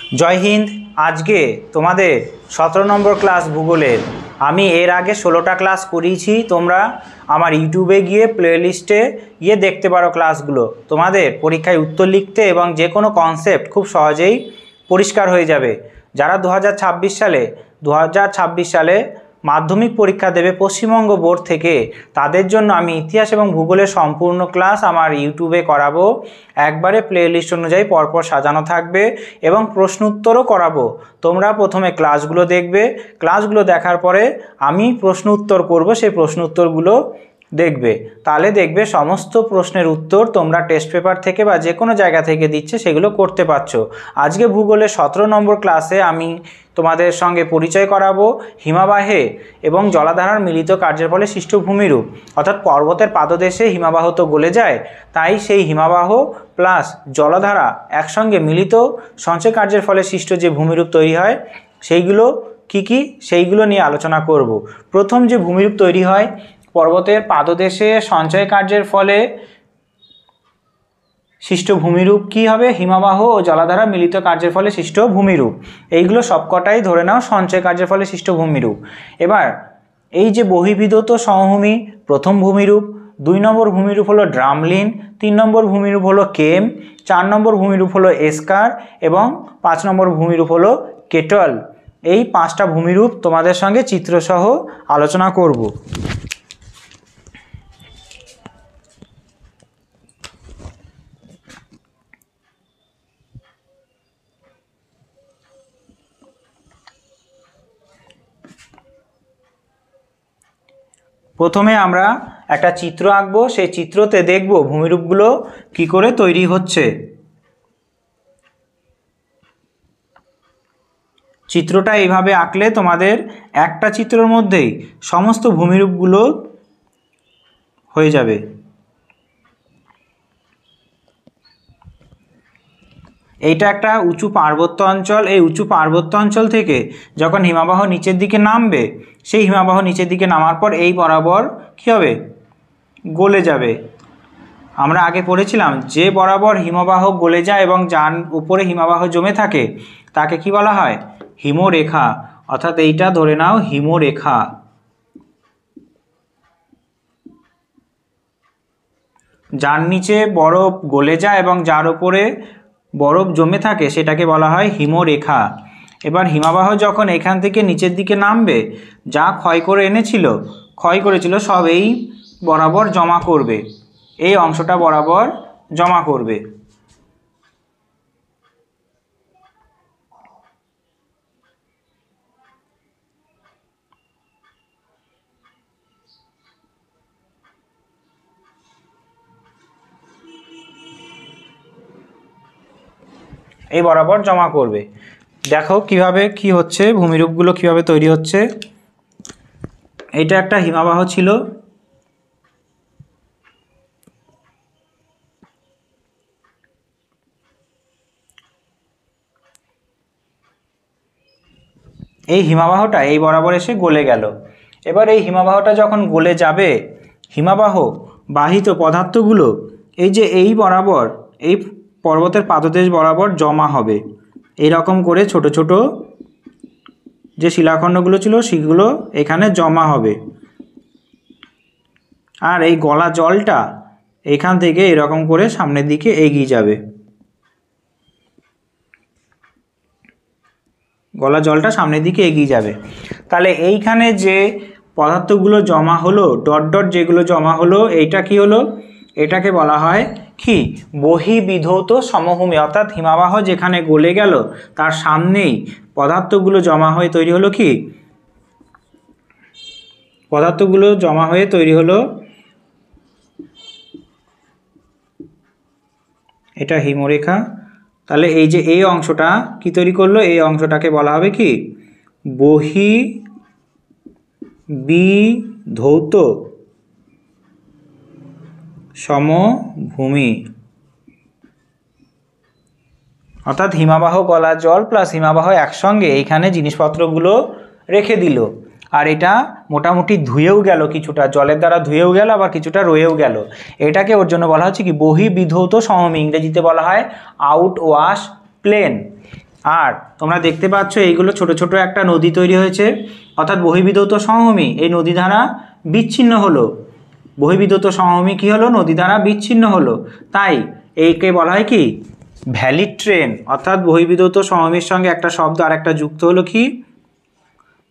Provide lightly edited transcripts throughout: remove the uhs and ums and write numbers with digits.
जय हिंद। आज के तुम्हारे 17 नम्बर क्लास भूगोलेर आमी एर आगे 16टा क्लास करिয়েছি। তোমরা আমার ইউটিউবে গিয়ে প্লেলিস্টে গিয়ে দেখতে পারো ক্লাসগুলো। তোমাদের পরীক্ষায় উত্তর লিখতে এবং যে কোনো কনসেপ্ট খুব সহজেই পরিষ্কার হয়ে যাবে। যারা 2026 সালে মাধ্যমিক পরীক্ষা দেবে পশ্চিমবঙ্গ বোর্ড থেকে, তাদের জন্য আমি ইতিহাস এবং ভূগোলের সম্পূর্ণ ক্লাস আমার ইউটিউবে করাবো। একবারে প্লেলিস্ট অনুযায়ী পরপর সাজানো থাকবে এবং প্রশ্ন উত্তরও করাবো। তোমরা প্রথমে ক্লাসগুলো দেখবে, ক্লাসগুলো দেখার পরে আমি প্রশ্ন উত্তর করব, সেই প্রশ্ন উত্তরগুলো দেখবে। তাহলে দেখবে সমস্ত প্রশ্নের উত্তর তোমরা টেস্ট পেপার থেকে বা যে কোনো জায়গা থেকে দিচ্ছে সেগুলো করতে পারছো। আজকে ভূগোলের 17 নম্বর ক্লাসে আমি তোমাদের সঙ্গে পরিচয় করাবো হিমাবাহে এবং জলাধারার মিলিত কার্যের ফলে সৃষ্ট ভূমিরূপ। অর্থাৎ পর্বতের পাদদেশে হিমাবাহ তো গলে যায়, তাই সেই হিমাবাহ প্লাস জলাধারা একসঙ্গে মিলিত সঞ্চয় কার্যের ফলে সৃষ্ট যে ভূমিরূপ তৈরি হয় সেইগুলো কি সেইগুলো নিয়ে আলোচনা করব। প্রথম যে ভূমিরূপ তৈরি হয় পর্বতের পাদদেশে সঞ্চয় কার্যের ফলে সৃষ্ট ভূমিরূপ কি হবে? হিমাবাহ ও জলাধারা মিলিত কার্যের ফলে সৃষ্ট ভূমিরূপ। এইগুলো সবকটাই ধরে নাও সঞ্চয় কার্যের ফলে সৃষ্ট ভূমিরূপ। এবার এই যে বহির্বিধৌত সমভূমি প্রথম ভূমিরূপ, 2 নম্বর ভূমিরূপ হলো ড্রামলিন, 3 নম্বর ভূমিরূপ হলো কেম, 4 নম্বর ভূমিরূপ হলো এসকার এবং 5 নম্বর ভূমিরূপ হলো কেটল। এই 5টা ভূমিরূপ তোমাদের সঙ্গে চিত্রসহ আলোচনা করব। প্রথমে আমরা একটা চিত্র আঁকবো, সেই চিত্রতে দেখব ভূমিরূপগুলো কি করে তৈরি হচ্ছে। চিত্রটা এইভাবে আঁকলে তোমাদের একটা চিত্রের মধ্যেই সমস্ত ভূমিরূপগুলো হয়ে যাবে। এইটা একটা উঁচু পার্বত্য অঞ্চল। এই উঁচু পার্বত্য অঞ্চল থেকে যখন হিমাবাহ নিচের দিকে নামবে, সেই হিমাবাহ নিচের দিকে নামার পর এই বরাবর কী হবে? গলে যাবে। আমরা আগে পড়েছিলাম যে বরাবর হিমবাহ গলে যায় এবং যার উপরে হিমাবাহ জমে থাকে তাকে কি বলা হয়? হিমরেখা। অর্থাৎ এইটা ধরে নাও হিমরেখা। যার নিচে বরফ গলে যায় এবং যার উপরে বরফ জমে থাকে সেটাকে বলা হয় হিমরেখা। এবার হিমাবাহ যখন এখান থেকে নিচের দিকে নামবে, যা ক্ষয় করেছিল সব এই বরাবর জমা করবে, এই অংশটা বরাবর জমা করবে। এই বরাবর জমা করবে। দেখো কিভাবে কি হচ্ছে, ভূমিরূপগুলো কিভাবে তৈরি হচ্ছে। এটা একটা হিমাবাহ ছিল, এই হিমাবাহটা এই বরাবর এসে গলে গেল। এবার এই হিমাবাহটা যখন গলে যাবে, হিমাবাহ বাহিত পদার্থগুলো এই যে এই বরাবর এই পর্বতের পাদদেশ বরাবর জমা হবে। এই রকম করে ছোট ছোট যে শিলাখণ্ডগুলো ছিল সেগুলো এখানে জমা হবে। আর এই গলা জলটা এখান থেকে এরকম করে সামনের দিকে এগিয়ে যাবে। গলা জলটা সামনের দিকে এগিয়ে যাবে। তাহলে এইখানে যে পদার্থগুলো জমা হলো, ডট ডট যেগুলো জমা হলো, এইটা কি হলো? এটাকে বলা হয় কি? বহির্বিধৌত সমভূমি। অর্থাৎ হিমাবাহ যেখানে গলে গেল তার সামনেই পদার্থগুলো জমা হয়ে তৈরি হলো কি? পদার্থগুলো জমা হয়ে তৈরি হলো এটা হিমরেখা। তাহলে এই যে এই অংশটা কি তৈরি করলো? এই অংশটাকে বলা হবে কি? বহির্বিধৌত সমভূমি। অর্থাৎ হিমাবাহ গলা জল প্লাস হিমাবাহ একসঙ্গে এইখানে জিনিসপত্রগুলো রেখে দিল। আর এটা মোটামুটি ধুয়েও গেল, কিছুটা জলের দ্বারা ধুয়েও গেল, আবার কিছুটা রয়েও গেল। এটাকে ওর জন্য বলা হচ্ছে কি? বহির্বিধৌত সমভূমি। ইংরেজিতে বলা হয় আউট ওয়াশ প্লেন। আর তোমরা দেখতে পাচ্ছ এইগুলো ছোট ছোট একটা নদী তৈরি হয়েছে, অর্থাৎ বহির্বিধৌত সমভূমি এই নদী দ্বারা বিচ্ছিন্ন হলো। বহির্বিধৌত সমভূমি কী হলো? নদী দ্বারা বিচ্ছিন্ন হলো। তাই এইকে বলা হয় কি? Valley train. অর্থাৎ বহির্বিধৌত সমভূমির সঙ্গে একটা শব্দ আর একটা যুক্ত হলো কি?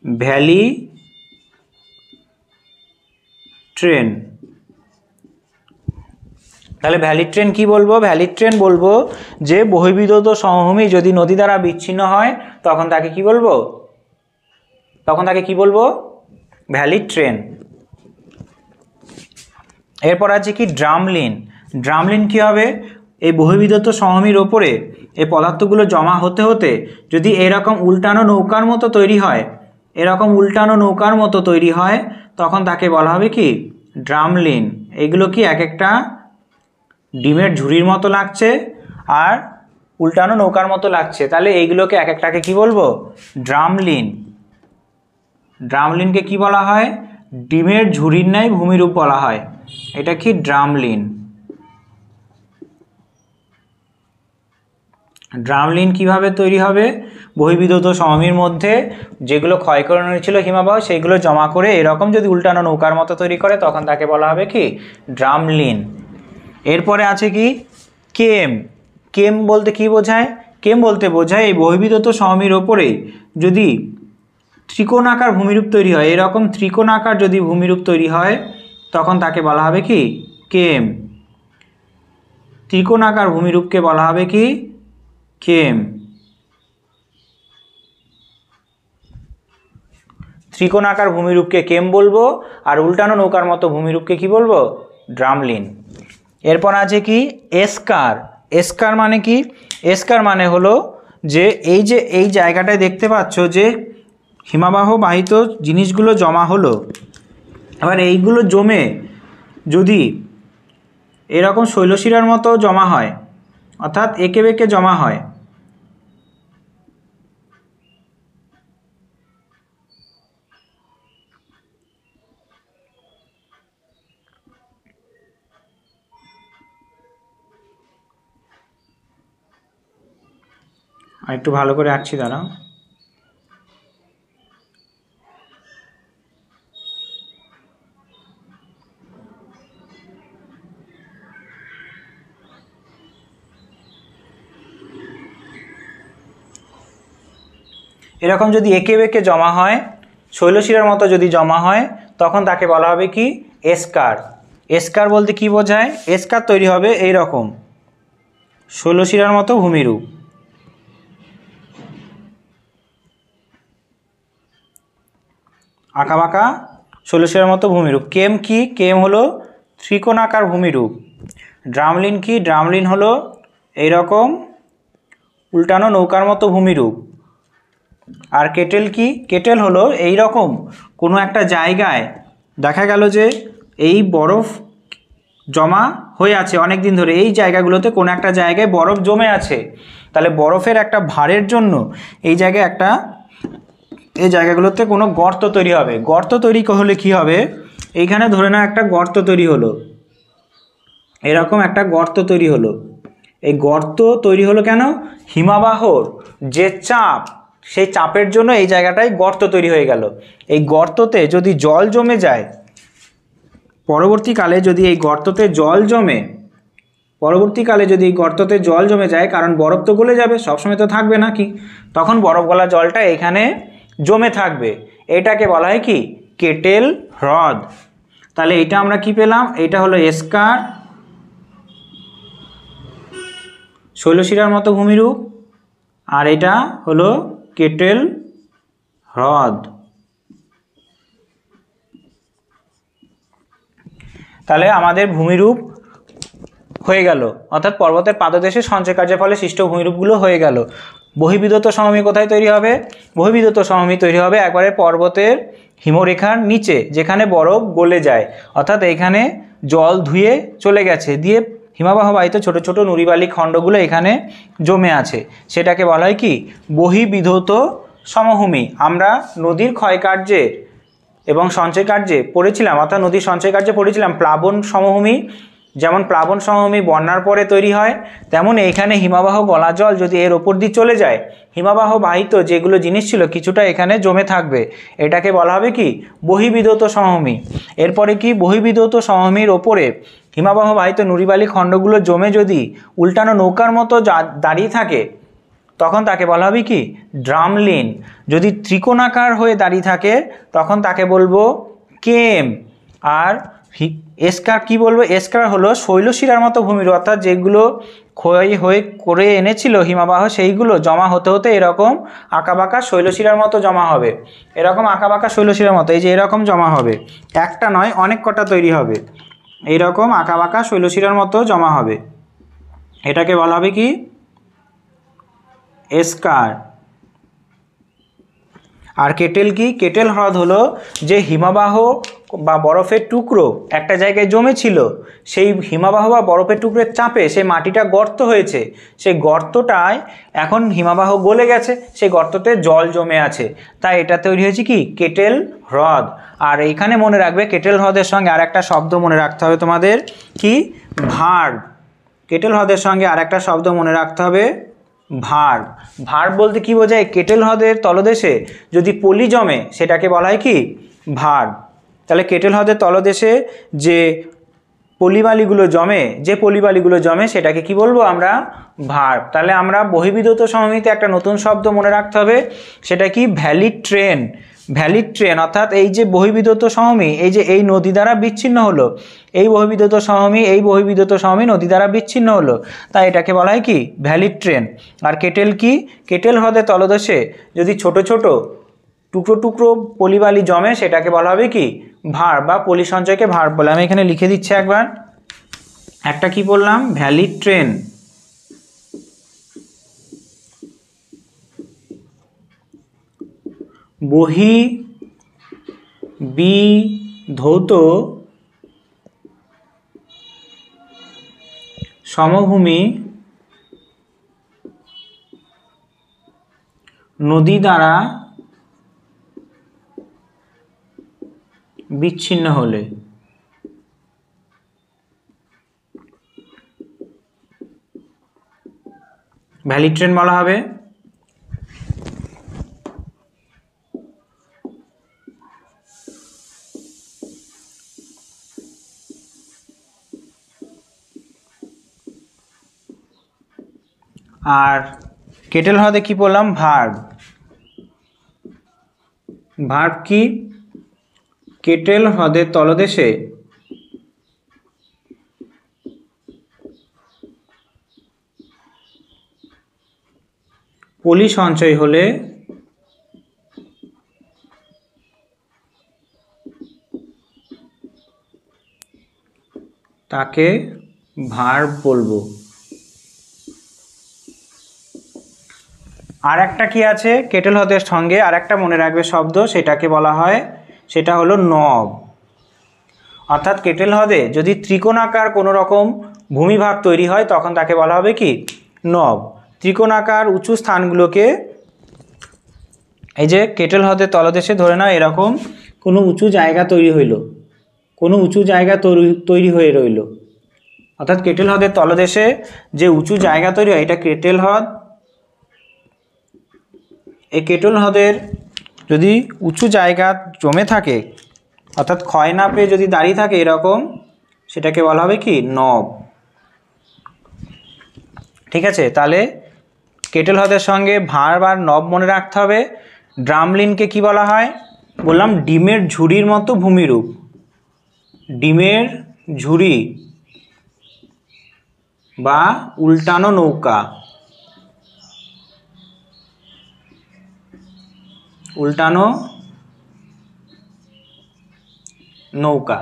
Valley train. তাহলে ভ্যালি ট্রেন কি বলবো? ভ্যালি ট্রেন বলবো যে বহির্বিধৌত সমভূমি যদি নদী দ্বারা বিচ্ছিন্ন হয় তখন তাকে কি বলবো? Valley train. এরপর আছে কি? ড্রামলিন। ড্রামলিন কি হবে? এই বহির্বিধৌত সমভূমির ওপরে এই পদার্থগুলো জমা হতে হতে যদি এরকম উল্টানো নৌকার মতো তৈরি হয়, তখন তাকে বলা হবে কি? ড্রামলিন। এগুলো কি এক একটা ডিমের ঝুড়ির মতো লাগছে আর উল্টানো নৌকার মতো লাগছে, তাহলে এইগুলোকে এক একটাকে কি বলবো? ড্রামলিন। ড্রামলিনকে কি বলা হয়? ডিমের ঝুড়ির ন্যায় ভূমিরূপ বলা হয়। এটা কি? ড্রামলিন। ড্রামলিন কিভাবে তৈরি হবে? বহির্বিধৌত সমভূমির মধ্যে যেগুলো ক্ষয়করণ হয়েছিল হিমবাহ সেইগুলো জমা করে এরকম যদি উল্টানো নৌকার মতো তৈরি করে তখন তাকে বলা হবে কি? ড্রামলিন। এরপরে আছে কি? কেম। কেম বলতে কি বোঝায়? কেম বলতে বোঝায় এই বহির্বিধৌত সমভূমির ওপরে যদি ত্রিকোণাকার ভূমিরূপ তৈরি হয়, এরকম ত্রিকোণাকার যদি ভূমিরূপ তৈরি হয় তখন তাকে বলা হবে কি? কেম। ত্রিকোণাকার ভূমিরূপকে বলা হবে কি? কেম। ত্রিকোণাকার ভূমিরূপকে কেম বলবো, আর উল্টানো নৌকার মতো ভূমিরূপকে কি বলবো? ড্রামলিন। এরপর আছে কি? এস্কার। এস্কার মানে কি? এস্কার মানে হলো যে এই জায়গাটায় দেখতে পাচ্ছ যে হিমবাহ বাহিত জিনিসগুলো জমা হলো, এবার এইগুলো জমে যদি এরকম শৈলশিরার মতো জমা হয়, অর্থাৎ এঁকে বেঁকে জমা হয়, আর একটু ভালো করে আঁকছি, দাঁড়াও। এরকম যদি এঁকে বেঁকে জমা হয়, শৈলশিরার মতো যদি জমা হয় তখন তাকে বলা হবে কি? এস্কার। এস্কার বলতে কি বোঝায়? এস্কার তৈরি হবে এই রকম শৈলশিরার মতো ভূমিরূপ। আঁকাবাঁকা শৈলশিরার মতো ভূমিরূপ। কেম কি? কেম হলো ত্রিকোণাকার ভূমিরূপ। ড্রামলিন কি? ড্রামলিন হলো এইরকম উল্টানো নৌকার মতো ভূমিরূপ। আর কেটেল কি? কেটেল হলো এই রকম কোনো একটা জায়গায় দেখা গেল যে এই বরফ জমা হয়ে আছে অনেক দিন ধরে, এই জায়গাগুলোতে কোনো একটা জায়গায় বরফ জমে আছে, তাহলে বরফের একটা ভারের জন্য এই জায়গাগুলোতে কোনো গর্ত তৈরি হবে। গর্ত তৈরি হলে কি হবে? এইখানে ধরে নাও একটা গর্ত তৈরি হলো, এরকম একটা গর্ত তৈরি হলো। এই গর্ত তৈরি হলো কেন? হিমবাহর যে চাপ, সেই চাপের জন্য এই জায়গাটায় গর্ত তৈরি হয়ে গেল। এই গর্ততে যদি জল জমে যায়, পরবর্তীকালে যদি এই গর্ততে জল জমে যায়, কারণ বরফ তো গলে যাবে, সবসময় তো থাকবে না কি, তখন বরফ গলা জলটা এখানে জমে থাকবে। এটাকে বলা হয় কি? কেটেল হ্রদ। তাহলে এটা আমরা কি পেলাম? এটা হলো এস্কার, শৈলশিরার মতো ভূমিরূপ, আর এটা হলো কেটেল হ্রদ। তাহলে আমাদের ভূমিরূপ হয়ে গেল, অর্থাৎ পর্বতের পাদদেশে সঞ্চয় কার্যের ফলে সৃষ্ট ভূমিরূপগুলো হয়ে গেল। বহির্বিধৌত সমভূমি কোথায় তৈরি হবে? বহির্বিধৌত সমভূমি তৈরি হবে একবারে পর্বতের হিমরেখার নিচে, যেখানে বরফ গলে যায়, অর্থাৎ এইখানে জল ধুয়ে চলে গেছে, দিয়ে হিমবাহ বাহিত ছোট ছোট নুড়িবালি খণ্ডগুলো এখানে জমে আছে, সেটাকে বলা হয় কি? বহির্বিধৌত সমভূমি। আমরা নদীর ক্ষয়কার্যে এবং সঞ্চয় কার্যে পড়েছিলাম, অর্থাৎ নদীর সঞ্চয় কার্যে পড়েছিলাম প্লাবন সমভূমি, যেমন প্লাবন সমভূমি বন্যার পরে তৈরি হয়, তেমন এইখানে হিমবাহ গলা জল যদি এর ওপর দিয়ে চলে যায়, হিমবাহ বাহিত যেগুলো জিনিস ছিল কিছুটা এখানে জমে থাকবে, এটাকে বলা হবে কি বহিবিধৌত সমভূমি। এরপরে কি বহিবিধৌত সমভূমির ওপরে হিমবাহ বাহিত নুড়িবালি খণ্ডগুলো জমে যদি উল্টানো নৌকার মতো দাঁড়িয়ে থাকে, তখন তাকে বলা হবে কি ড্রামলিন। যদি ত্রিকোণাকার হয়ে দাঁড়িয়ে থাকে তখন তাকে বলবো কেম। আর এসকার কি বলবো, এসকার হলো শৈলশিরার মতো ভূমিরূপ, অর্থাৎ যেগুলো ক্ষয় হয়ে করে এনেছিল হিমবাহ সেইগুলো জমা হতে হতে এরকম আঁকাবাঁকা শৈলশিরার মতো জমা হবে, এরকম আঁকাবাঁকা শৈলশিরার মতো, এই যে এরকম জমা হবে, একটা নয় অনেক কটা তৈরি হবে, এইরকম আঁকাবাঁকা শৈলশিরার মতো জমা হবে, এটাকে বলা হবে কি এসকার। আর কেটেল কি, কেটেল হ্রদ হলো যে হিমবাহ বা বরফের টুকরো একটা জায়গায় জমেছিল, সেই হিমবাহ বা বরফের টুকরোর চাপে সেই মাটিটা গর্ত হয়েছে, সেই গর্তটায় এখন হিমবাহ গলে গেছে, সেই গর্ততে জল জমে আছে, তাই এটা তৈরি হয়েছে কি কেটেল হ্রদ। আর এইখানে মনে রাখবে কেটেল হ্রদের সঙ্গে আর একটা শব্দ মনে রাখতে হবে তোমাদের, কি ভার্ব। কেটেল হ্রদের সঙ্গে আর একটা শব্দ মনে রাখতে হবে ভার্ব। ভার্ব বলতে কি বোঝায়, কেটেল হ্রদের তলদেশে যদি পলি জমে সেটাকে বলা হয় কি ভার্ব। তাহলে কেটেল হ্রদের তলদেশে যে পলিবালিগুলো জমে সেটাকে কি বলবো আমরা ভার্ব। তাহলে আমরা বহিবিধৌত সমভূমিতে একটা নতুন শব্দ মনে রাখতে হবে, সেটা কি ভ্যালিড ট্রেন। ভ্যালিড ট্রেন অর্থাৎ এই যে বহিবিধৌত সমভূমি, এই যে এই নদী দ্বারা বিচ্ছিন্ন হলো, এই বহিবিধৌত সমভূমি নদী দ্বারা বিচ্ছিন্ন হলো, তাই এটাকে বলা হয় কি ভ্যালিড ট্রেন। আর কেটেল কি, কেটেল হ্রদের তলদেশে যদি ছোট ছোট টুকরো টুকরো পলিবালি জমে সেটাকে বলা হবে কি ভার্ব, বা পলি সঞ্চয়কে ভার্ব বলে। আমি এখানে লিখে দিচ্ছি একবার, একটা কি বললাম ভ্যালিড ট্রেন, বহিবিধৌত সমভূমি নদী দ্বারা বিচ্ছিন্ন হলে। ভ্যালিড ট্রেন বলা হবে। আর কেটেল হ্রদে কি বললাম ভার্ব। ভার্ব কি, কেটেল হ্রদের তলদেশে পলি সঞ্চয় হলে তাকে ভার্ব বলবো। আর একটা কি আছে কেটেল হ্রদের সঙ্গে আর একটা মনে রাখবে শব্দ, সেটাকে বলা হয়, সেটা হলো নব। অর্থাৎ কেটেল হ্রদে যদি ত্রিকোণাকার কোনো রকম ভূমিভাগ তৈরি হয় তখন তাকে বলা হবে কি নব। ত্রিকোণাকার উঁচু স্থানগুলোকে, এই যে কেটেল হ্রদের তলদেশে ধরে নাও এরকম কোনো উঁচু জায়গা তৈরি হইল, কোনো উঁচু জায়গা তৈরি হয়ে রইল, অর্থাৎ কেটেল হ্রদের তলদেশে যে উঁচু জায়গা তৈরি হয় এটা কেটেল হ্রদ। এই কেটেল হ্রদের যদি উঁচু জায়গা জমে থাকে অর্থাৎ ক্ষয় না পেয়ে যদি দাঁড়িয়ে থাকে এরকম, সেটাকে বলা হবে কি নব। ঠিক আছে, তাহলে কেটেল হ্রদের সঙ্গে ভার্ব আর নব মনে রাখতে হবে। ড্রামলিনকে কি বলা হয় বললাম, ডিমের ঝুড়ির মতো ভূমিরূপ। ডিমের ঝুড়ি বা উল্টানো নৌকা, উল্টানো নৌকা,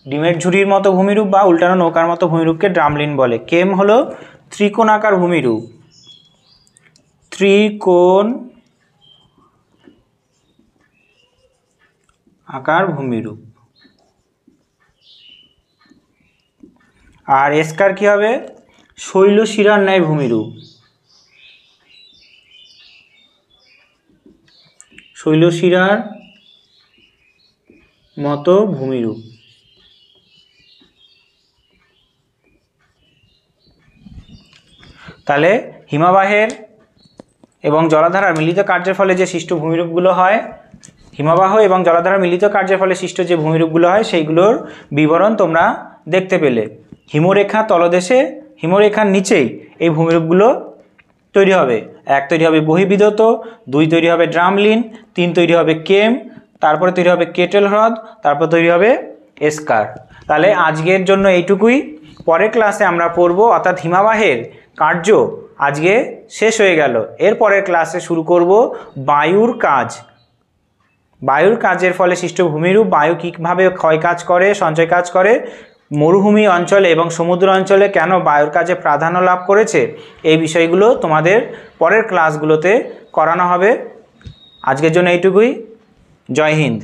ডিমের ঝুড়ির মতো ভূমিরূপ বা উল্টানো নৌকার মতো ভূমিরূপকে ড্রামলিন বলে। কেম হলো ত্রিকোণাকার ভূমিরূপ, ত্রিকোণ আকার ভূমিরূপ। আর এসকার কি হবে, শৈলশিরার ন্যায় ভূমিরূপ, শৈলশিরার মতো ভূমিরূপ। তাহলে হিমবাহের এবং জলাধারার মিলিত কার্যের ফলে যে সৃষ্ট ভূমিরূপগুলো হয়, হিমবাহ এবং জলাধারার মিলিত কার্যের ফলে সৃষ্ট যে ভূমিরূপগুলো হয় সেইগুলোর বিবরণ তোমরা দেখতে পেলে। হিমরেখা তলদেশে, হিমরেখার নিচেই এই ভূমিরূপগুলো তৈরি হবে। 1 তৈরি হবে বহিবিধত, 2 তৈরি হবে ড্রামলিন, 3 তৈরি হবে কেম, তারপরে তৈরি হবে কেটেল হ্রদ, তারপর তৈরি হবে এস্কার। তাহলে আজকের জন্য এইটুকুই। পরের ক্লাসে আমরা পড়ব, অর্থাৎ হিমবাহের কার্য আজকে শেষ হয়ে গেল। এর পরের ক্লাসে শুরু করব বায়ুর কাজ। বায়ুর কাজের ফলে সৃষ্ট ভূমিরূপ, বায়ু কীভাবে ক্ষয় কাজ করে, সঞ্চয় কাজ করে, মরুভূমি অঞ্চলে এবং সমুদ্র অঞ্চলে কেন বায়ুর কাজে প্রাধান্য লাভ করেছে, এই বিষয়গুলো তোমাদের পরের ক্লাসগুলোতে করানো হবে। আজকের জন্য এইটুকুই। জয় হিন্দ।